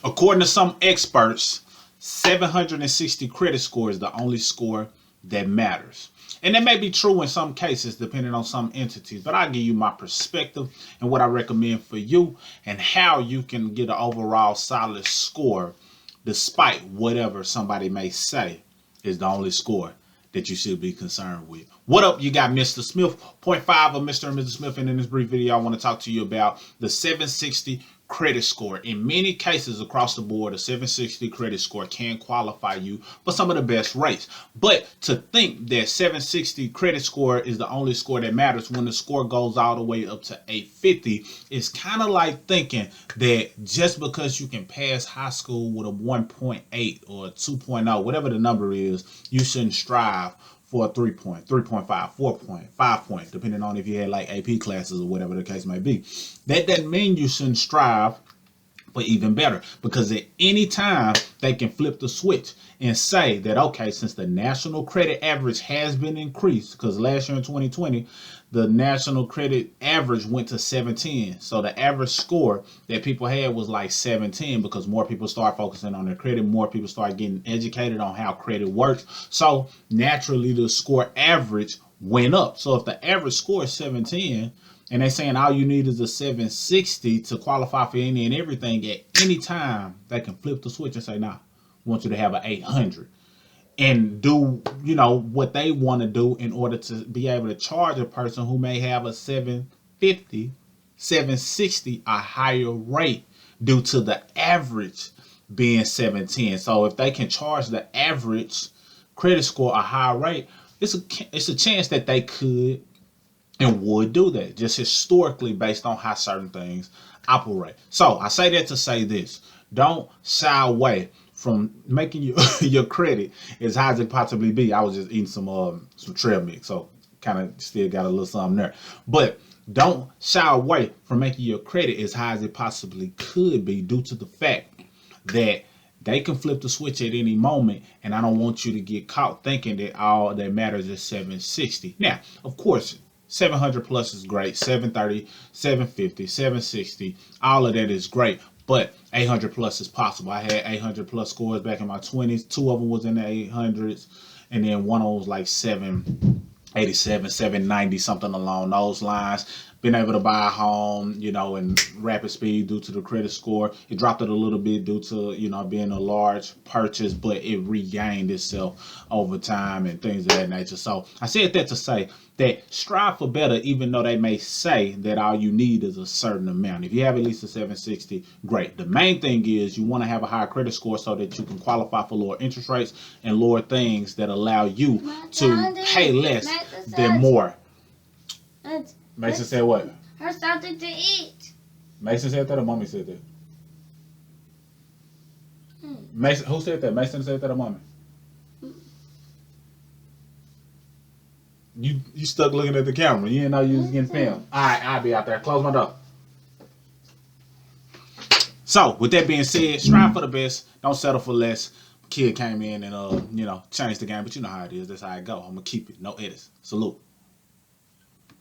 According to some experts, 760 credit score is the only score that matters. And that may be true in some cases, depending on some entities, but I'll give you my perspective and what I recommend for you and how you can get an overall solid score despite whatever somebody may say is the only score that you should be concerned with. What up? You got Mr. Smith, point 5 of Mr. and Mrs. Smith, and in this brief video, I want to talk to you about the 760 credit score. In many cases across the board, a 760 credit score can qualify you for some of the best rates. But to think that 760 credit score is the only score that matters when the score goes all the way up to 850 is kind of like thinking that just because you can pass high school with a 1.8 or a 2.0, whatever the number is, you shouldn't strive for a 3 point, 3.5, 4 point, 5 point, depending on if you had like AP classes or whatever the case may be. That doesn't mean you shouldn't strive for even better, because at any time they can flip the switch and say that, okay, since the national credit average has been increased, because last year in 2020, the national credit average went to 710. So the average score that people had was like 710 because more people start focusing on their credit, more people start getting educated on how credit works. So naturally the score average went up. So if the average score is 710, and they're saying all you need is a 760 to qualify for any and everything, at any time they can flip the switch and say, nah, we want you to have an 800 and do, you know, what they want to do in order to be able to charge a person who may have a 750, 760, a higher rate due to the average being 710. So if they can charge the average credit score a higher rate, it's a chance that they could and would do that, just historically based on how certain things operate. So I say that to say this: don't shy away from making your credit as high as it possibly be. I was just eating some trail mix, so kind of still got a little something there. But don't shy away from making your credit as high as it possibly could be, due to the fact that they can flip the switch at any moment, and I don't want you to get caught thinking that all that matters is 760. Now, of course, 700 plus is great. 730, 750, 760, all of that is great. But 800 plus is possible. I had 800 plus scores back in my 20s. 2 of them was in the 800s, and then one of them was like 787, 790, something along those lines. Been able to buy a home, you know, in rapid speed due to the credit score. It dropped it a little bit due to, you know, being a large purchase, but it regained itself over time and things of that nature. So I said that to say that strive for better, even though they may say that all you need is a certain amount. If you have at least a 760, great. The main thing is you want to have a higher credit score so that you can qualify for lower interest rates and lower things that allow you to pay less than more. Mason said what? Her something to eat. Mason said that, or Mommy said that? Mason, who said that? Mason said that, or Mommy? You stuck looking at the camera. You didn't know you was getting filmed. All right, I'll be out there. Close my door. So, with that being said, strive for the best. Don't settle for less. Kid came in and you know, changed the game, but you know how it is. That's how it go. I'm gonna keep it. No edits. Salute.